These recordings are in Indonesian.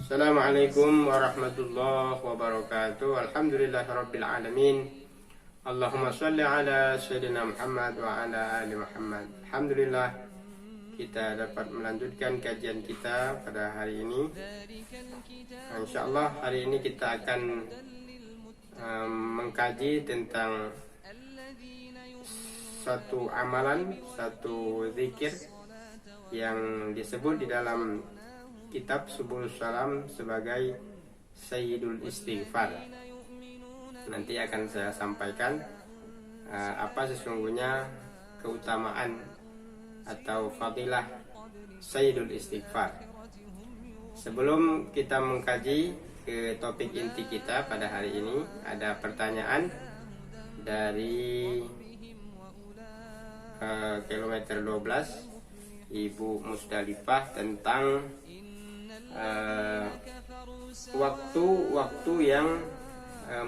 Assalamualaikum warahmatullahi wabarakatuh. Alhamdulillahirabbil alamin. Allahumma shalli ala sayyidina Muhammad wa ala ali Muhammad. Alhamdulillah kita dapat melanjutkan kajian kita pada hari ini. Insyaallah hari ini kita akan mengkaji tentang satu amalan, satu zikir yang disebut di dalam kitab Subul Salam sebagai Sayyidul Istighfar. Nanti akan saya sampaikan apa sesungguhnya keutamaan atau fadilah Sayyidul Istighfar. Sebelum kita mengkaji ke topik inti kita pada hari ini, ada pertanyaan dari kilometer 12 Ibu Musdalifah tentang waktu-waktu yang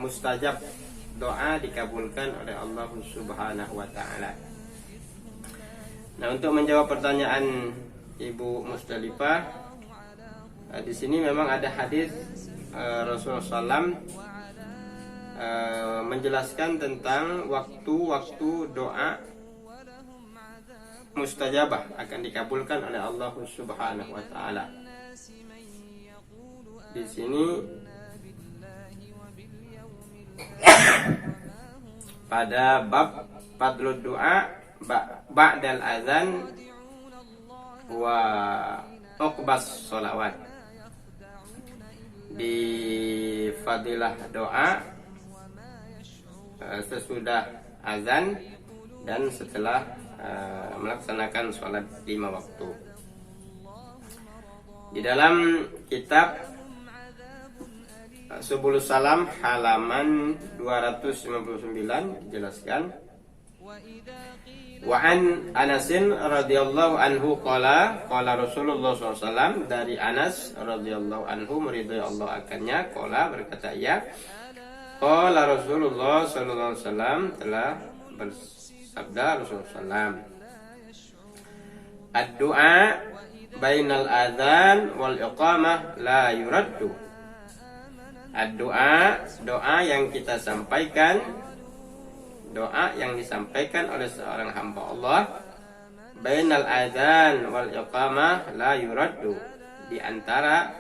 mustajab doa dikabulkan oleh Allah Subhanahu wa taala. Nah, untuk menjawab pertanyaan Ibu Musdalifah, di sini memang ada hadis Rasulullah SAW menjelaskan tentang waktu-waktu doa mustajabah akan dikabulkan oleh Allah Subhanahu wa taala. Di sini pada bab fadlud doa ba'dal azan wa uqbas sholawat. Di fadilah doa sesudah azan dan setelah melaksanakan sholat 5 waktu. Di dalam kitab Subul Salam halaman 259 dijelaskan, wa an Anasin radhiyallahu anhu qala Rasulullah SAW, dari Anas radhiyallahu anhu meridhai Allah akannya, qala berkata ia, qala Rasulullah sallallahu alaihi wasallam, telah bersabda Rasulullah SAW, ad-du'a bainal adzan wal iqamah la yuraddu. Ad-du'a, doa yang kita sampaikan, doa yang disampaikan oleh seorang hamba Allah, bainal adzan wal iqamah la yuraddu, di antara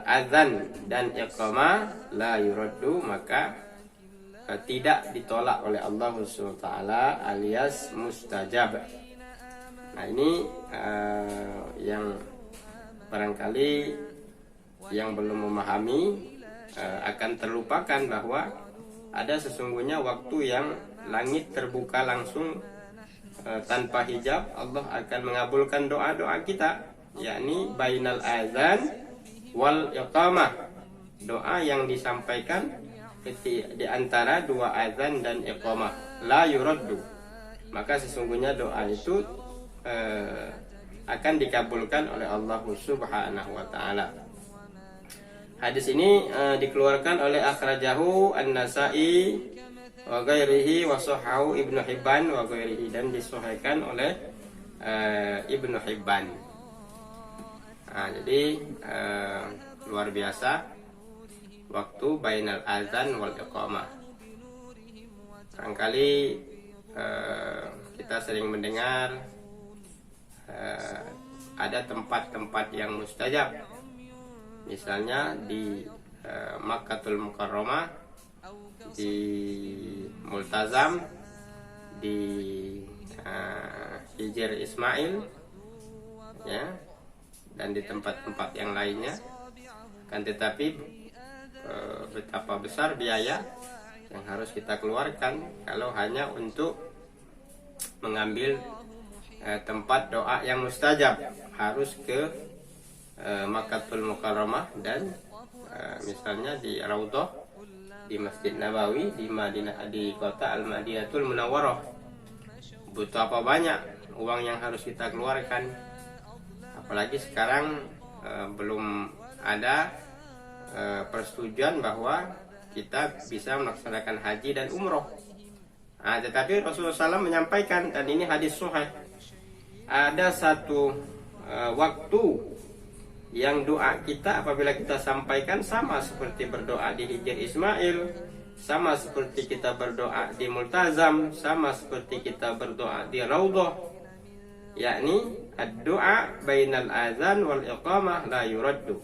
azan dan iqamah la yuraddu, maka tidak ditolak oleh Allah Subhanahu wa taala, alias mustajab. Nah, ini yang barangkali yang belum memahami akan terlupakan bahwa ada sesungguhnya waktu yang langit terbuka langsung tanpa hijab, Allah akan mengabulkan doa-doa kita, yakni bainal azan wal iqamah, doa yang disampaikan di antara dua azan dan iqamah, la yuraddu, maka sesungguhnya doa itu akan dikabulkan oleh Allah Subhanahu wa taala. Hadis ini dikeluarkan oleh akhrajahu An-Nasa'i wa ghairihi wa sahahu Ibnu Hibban wa ghairihi, dan disahihkan oleh Ibnu Hibban. Nah, jadi luar biasa waktu bainal azan wal iqamah. Barangkali kita sering mendengar ada tempat-tempat yang mustajab, misalnya di Makkatul Mukarramah, di Multazam, di Hijr Ismail, ya, dan di tempat-tempat yang lainnya. Kan tetapi betapa besar biaya yang harus kita keluarkan kalau hanya untuk mengambil tempat doa yang mustajab, harus ke Makkatul Mukarramah dan misalnya di Raudhah, di Masjid Nabawi, di Madinah, di kota Al-Madinatul Munawwarah. Butuh apa banyak uang yang harus kita keluarkan, apalagi sekarang belum ada persetujuan bahwa kita bisa melaksanakan haji dan umroh. Nah, tetapi Rasulullah SAW menyampaikan, dan ini hadis sahih, ada satu waktu yang doa kita apabila kita sampaikan sama seperti berdoa di Hijr Ismail, sama seperti kita berdoa di Multazam, sama seperti kita berdoa di Raudhah, yakni ad-du'a bainal azan wal iqamah la yuraddu.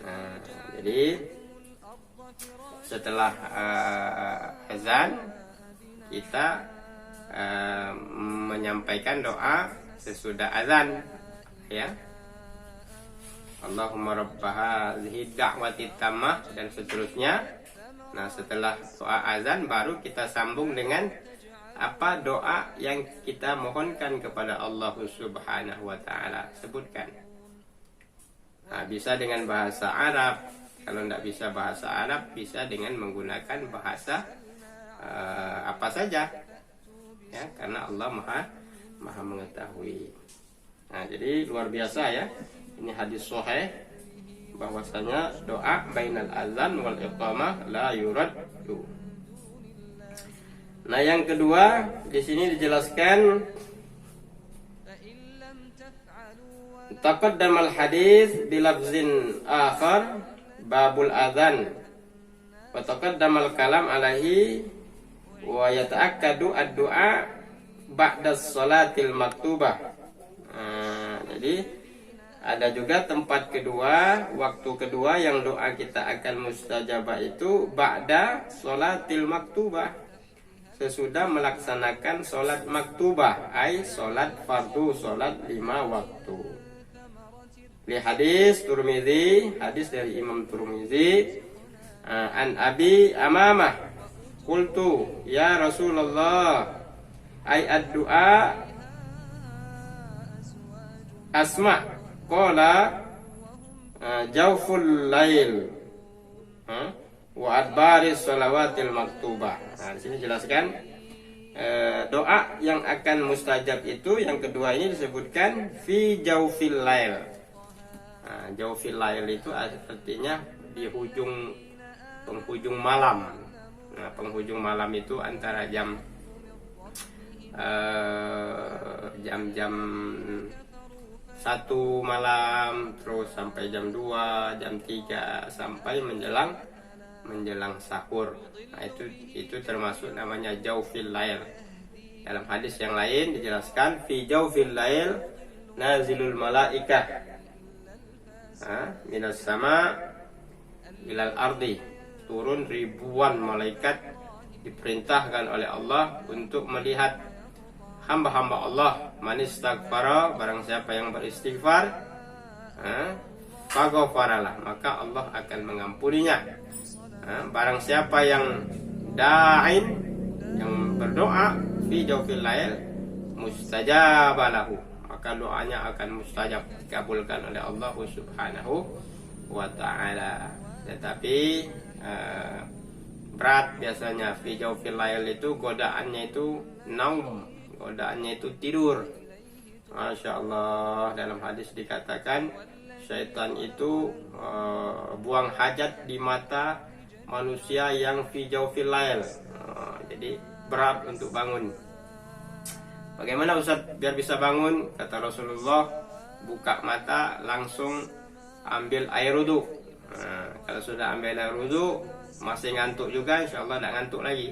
Nah, jadi setelah azan kita menyampaikan doa sesudah azan, ya. Allahumma rabbaha hadhihi da'wati tammah dan seterusnya. Nah, setelah doa azan baru kita sambung dengan apa doa yang kita mohonkan kepada Allah Subhanahu wa taala. Sebutkan. Nah, bisa dengan bahasa Arab. Kalau tidak bisa bahasa Arab, bisa dengan menggunakan bahasa apa saja. Ya, karena Allah Maha mengetahui. Nah, jadi luar biasa ya. Ini hadis sahih bahwasanya doa bainal azan wal iqamah la yuraddu. Nah, yang kedua di sini dijelaskan taqaddamal hadis bilafzin akhar babul azan wa taqaddamal kalam alaihi wa yata'akkadu ad-du'a ba'da sholatil maktubah. Jadi ada juga tempat kedua, waktu kedua yang doa kita akan mustajabah itu ba'da sholatil maktubah, sesudah melaksanakan sholat maktubah, ay sholat fardu, sholat 5 waktu. Li hadis Turmizi, hadis dari Imam Turmizi, an Abi Amamah, qultu ya Rasulullah, ay ad-du'a asma' qala jawful lail wa adbaris shalawatil maktubah. Nah, di sini jelaskan doa yang akan mustajab itu yang kedua ini disebutkan fi jawfil lail. Nah, jawfil lail itu artinya di penghujung malam. Nah, penghujung malam itu antara jam 1 malam terus sampai jam 2, jam 3 sampai menjelang sahur. Nah, itu termasuk namanya jawfil lail. Dalam hadis yang lain dijelaskan fi jawfil lail nazilul malaikah minas sama ilal ardi, turun ribuan malaikat diperintahkan oleh Allah untuk melihat hamba-hamba Allah. Man istaghfara, barang siapa yang beristighfar, faghfaralah, maka Allah akan mengampuninya. Barang siapa yang da'in, yang berdoa fi jawfil lail, mustajabalahu, maka doanya akan mustajab, dikabulkan oleh Allah Subhanahu wa ta'ala. Tetapi berat biasanya fi jawfil lail itu, godaannya itu naum, godaannya itu tidur. Masya Allah, dalam hadis dikatakan syaitan itu buang hajat di mata manusia yang fi jawfil lail. Jadi berat untuk bangun. Bagaimana Ustaz biar bisa bangun? Kata Rasulullah, buka mata langsung ambil air wudu. Kalau sudah ambil air wudu masih ngantuk juga, insya Allah tidak ngantuk lagi.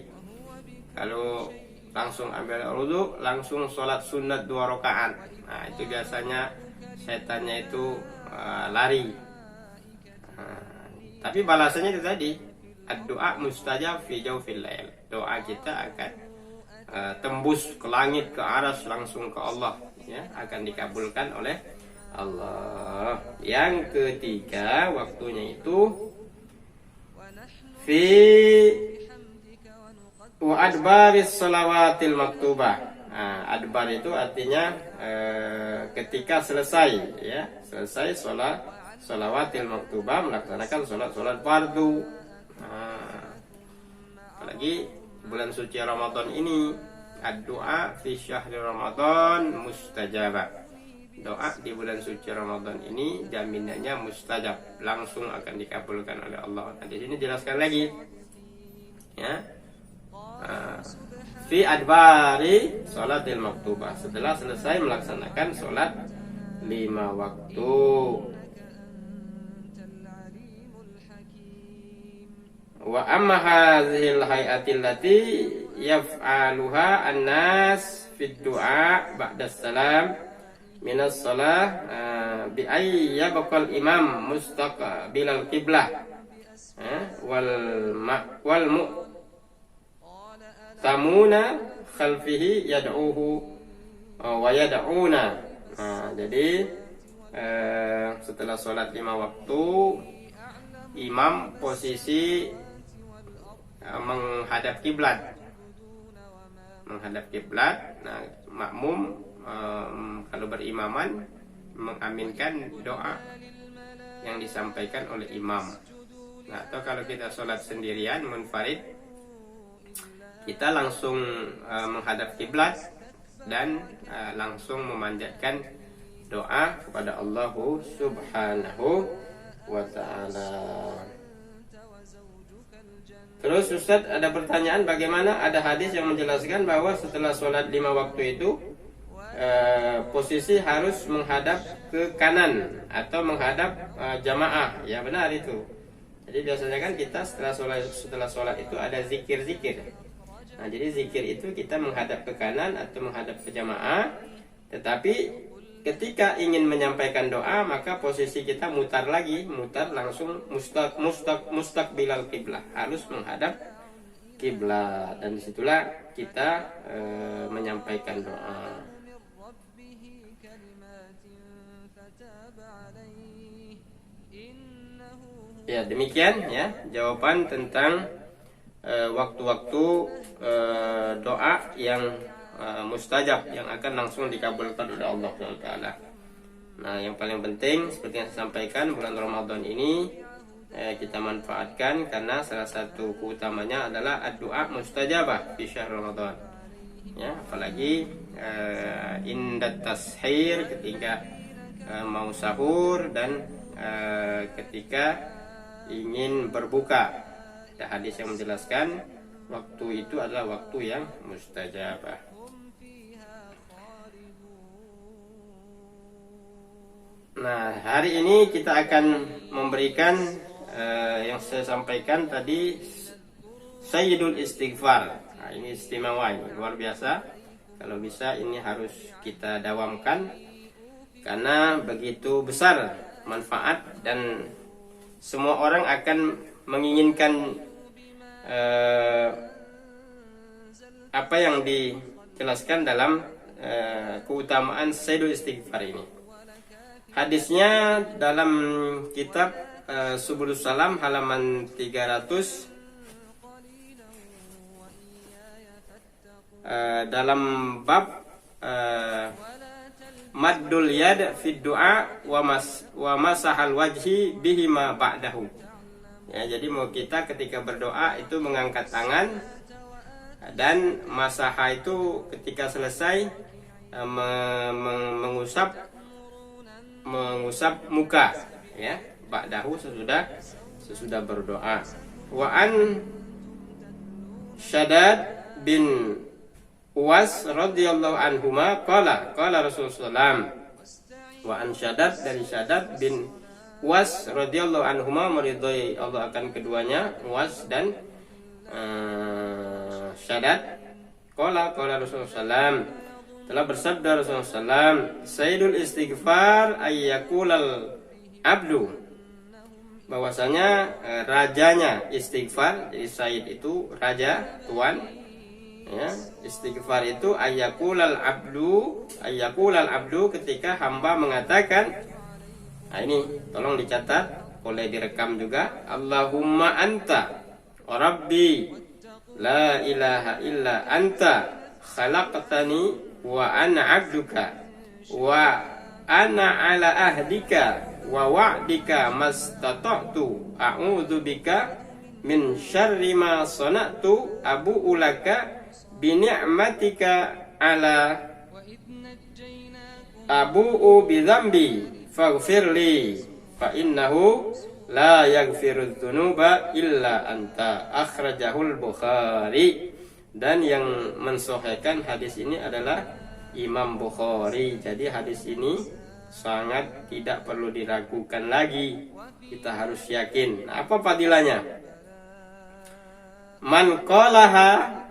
Kalau langsung ambil wudu, langsung sholat sunat 2 rakaat. Nah, itu biasanya setannya itu lari. Tapi balasannya itu tadi, ad-du'a mustajab fi jawfil lail. Doa kita akan tembus ke langit, ke aras, langsung ke Allah, ya, akan dikabulkan oleh Allah. Yang ketiga waktunya itu fi wa adbaris shalawatil maktubah. Adbar itu artinya ketika selesai, ya, selesai shalawatil maktubah, melaksanakan sholat fardu. Apalagi bulan suci Ramadan ini, ad-du'a fi syahri Ramadan mustajabah. Doa di bulan suci Ramadan ini jaminannya mustajab, langsung akan dikabulkan oleh Allah. Nah, di sini jelaskan lagi, ya. Fi adbari sholatil maktubah, setelah selesai melaksanakan sholat 5 waktu. Wa amma hadhil hay'atil lati yaf'aluha an-nas fid du'a ba'da salam minas shalah bi ay yabqal imam mustaqbilal qiblah wal mu'tamuna khalfihi yad'uhu wa yad'una. Jadi setelah sholat 5 waktu, imam posisi menghadap kiblat. Nah, makmum kalau berimaman mengaminkan doa yang disampaikan oleh imam. Nah, atau kalau kita sholat sendirian munfarid, kita langsung menghadap kiblat dan langsung memanjatkan doa kepada Allah Subhanahu wa ta'ala. Terus Ustaz, ada pertanyaan, bagaimana ada hadis yang menjelaskan bahwa setelah sholat 5 waktu itu posisi harus menghadap ke kanan atau menghadap jamaah? Ya benar itu. Jadi biasanya kan kita setelah sholat itu ada zikir-zikir. Nah, jadi zikir itu kita menghadap ke kanan atau menghadap ke jamaah. Tetapi ketika ingin menyampaikan doa, maka posisi kita mutar langsung mustaqbilal qiblah, harus menghadap kiblat, dan disitulah kita menyampaikan doa. Ya, demikian ya jawaban tentang waktu-waktu doa yang mustajab, yang akan langsung dikabulkan oleh Allah Taala. Nah, yang paling penting seperti yang saya sampaikan, bulan Ramadan ini kita manfaatkan, karena salah satu keutamanya adalah doa mustajabah di syahr Ramadan. Ya, apalagi indat tashir, ketika mau sahur dan ketika ingin berbuka. Ada hadis yang menjelaskan waktu itu adalah waktu yang mustajabah. Nah, hari ini kita akan memberikan yang saya sampaikan tadi, Sayyidul Istighfar. Nah, ini istimewa, ini luar biasa. Kalau bisa ini harus kita dawamkan, karena begitu besar manfaat dan semua orang akan menginginkan apa yang dijelaskan dalam keutamaan Sayyidul Istighfar ini. Hadisnya dalam kitab Subulus Salam halaman 300, dalam bab maddul yad fid du'a wa masahal wajhi bihima ba'dahu. Ya, jadi mau kita ketika berdoa itu mengangkat tangan, dan masaha itu ketika selesai mengusap muka, ya, ba'dahu sesudah berdoa. Wa an Shaddad bin Uwas radhiyallahu anhuma qala Rasulullah. Wa an Shaddad, dari Shaddad bin Uwas radhiyallahu anhuma, meridhai Allah akan keduanya, Uwas dan Shaddad. Qala Rasulullah, telah bersabda Rasulullah, Sayyidul Istighfar ayyaqulal abdu, bahwasanya rajanya istighfar, jadi Sayyid itu raja, tuan, ya. Istighfar itu ayyaqulal abdu, ketika hamba mengatakan, nah ini tolong dicatat, boleh direkam juga, Allahumma anta rabbi la ilaha illa anta khalaqtani wa ana abduka wa ana ala ahdika wa wa'dika mastata'tu a'udzubika min syarri ma sana'tu abu'u laka bi ni'matika ala abu'u bi dzambi faghfirli fa innahu la yaghfirudz dzunuba illa anta, akhrajahul Bukhari. Dan yang mensahihkan hadis ini adalah Imam Bukhari. Jadi hadis ini sangat tidak perlu diragukan lagi, kita harus yakin. Nah, apa fadilahnya? Man qalaha,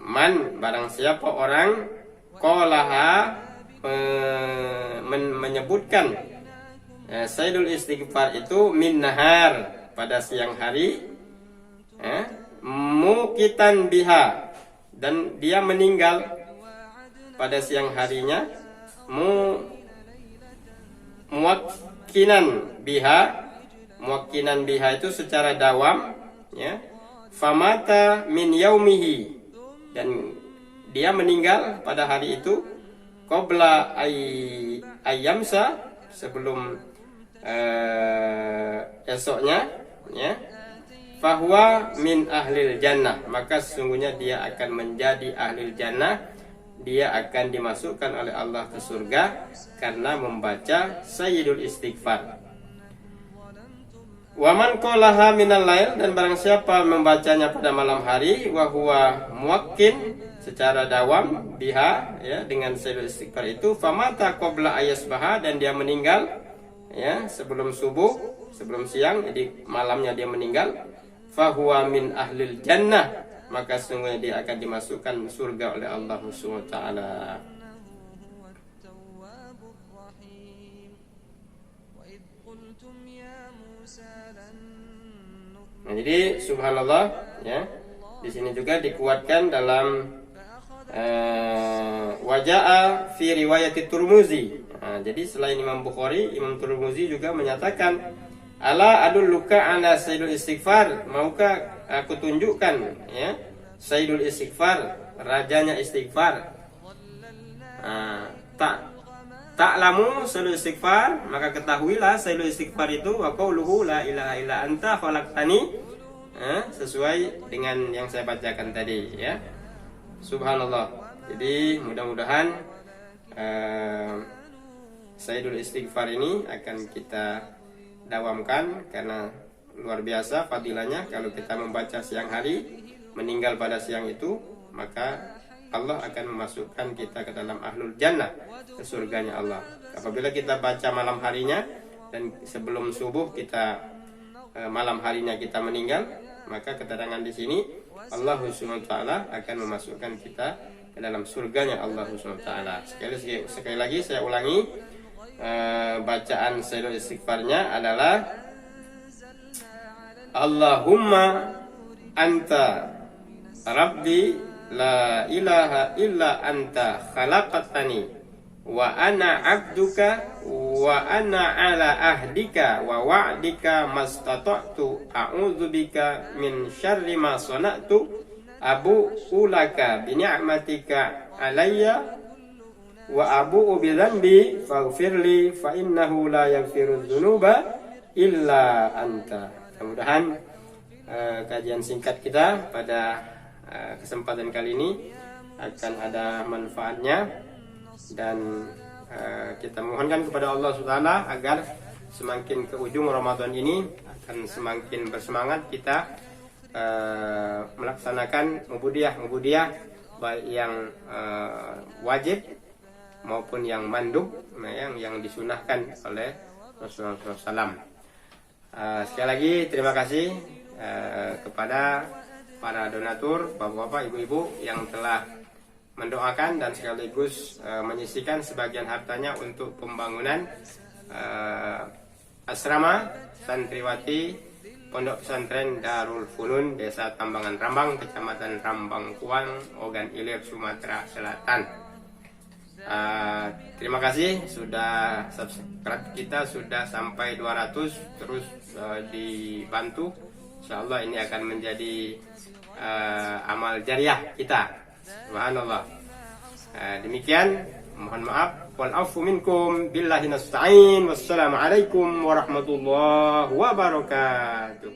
man barang siapa orang, qalaha menyebutkan sayyidul istighfar itu min nahar pada siang hari, muqitan biha, dan dia meninggal pada siang harinya, muwakkinan biha itu secara dawam, ya. Famata min yaumihi, dan dia meninggal pada hari itu qabla ayyamsa, sebelum esoknya, ya. Fahuwa min ahlil jannah, maka sesungguhnya dia akan menjadi ahlil jannah, dia akan dimasukkan oleh Allah ke surga karena membaca sayyidul istighfar. Waman qalaha minal lail, dan barang siapa membacanya pada malam hari, wa huwa muwakkin, secara dawam biha, ya, dengan sayyidul istighfar itu, famata qabla ayasbaha, dan dia meninggal, ya, sebelum subuh, sebelum siang, jadi malamnya dia meninggal, fahuwa min ahlil jannah, maka sesungguhnya dia akan dimasukkan surga oleh Allah Subhanahu wa taala. Nah, jadi subhanallah, ya. Di sini juga dikuatkan dalam waja'a fi riwayat Tirmizi. Nah, jadi selain Imam Bukhari, Imam Tirmizi juga menyatakan, ala adulluka ala sayyidul istighfar, maukah aku tunjukkan, ya, sayyidul istighfar, rajanya istighfar. Ta'lamu sayyidul istighfar, maka ketahuilah sayyidul istighfar itu wa qauluhu la ilaha illa anta khalaqtani, sesuai dengan yang saya bacakan tadi, ya. Subhanallah. Jadi mudah-mudahan sayyidul istighfar ini akan kita dawamkan, karena luar biasa fadilahnya. Kalau kita membaca siang hari, meninggal pada siang itu, maka Allah akan memasukkan kita ke dalam ahlul jannah, ke surganya Allah. Apabila kita baca malam harinya, dan sebelum subuh kita malam harinya kita meninggal, maka keterangan di sini Allah Subhanahu wa taala akan memasukkan kita ke dalam surganya Allah Subhanahu wa taala. Sekali lagi saya ulangi, bacaan sayyidul istighfarnya adalah Allahumma anta rabbi la ilaha illa anta khalaqtani wa ana abduka wa ana ala ahdika wa wa'dika mastata'tu a'udzubika min syarri ma sana'tu abu'u laka bi ni'matika alayya wa abu'u bi dhanbi faghfirli fa innahu la yaghfiru dzunuba illa anta. Mudah-mudahan kajian singkat kita pada kesempatan kali ini akan ada manfaatnya, dan kita mohonkan kepada Allah SWT agar semakin ke ujung Ramadan ini akan semakin bersemangat kita melaksanakan ubudiyah baik yang wajib maupun yang mandub, yang disunahkan oleh Rasulullah SAW. Sekali lagi terima kasih kepada para donatur, bapak-bapak, ibu-ibu yang telah mendoakan dan sekaligus menyisihkan sebagian hartanya untuk pembangunan asrama santriwati Pondok Pesantren Darul Funun, Desa Tambangan Rambang, Kecamatan Rambang Kuang, Ogan Ilir, Sumatera Selatan. Terima kasih sudah subscribe kita, sudah sampai 200, terus dibantu. Insyaallah ini akan menjadi amal jariah kita. Subhanallah. Demikian, mohon maaf, wal afu minkum, billahi nasta'in, wassalamu alaikum warahmatullahi wabarakatuh.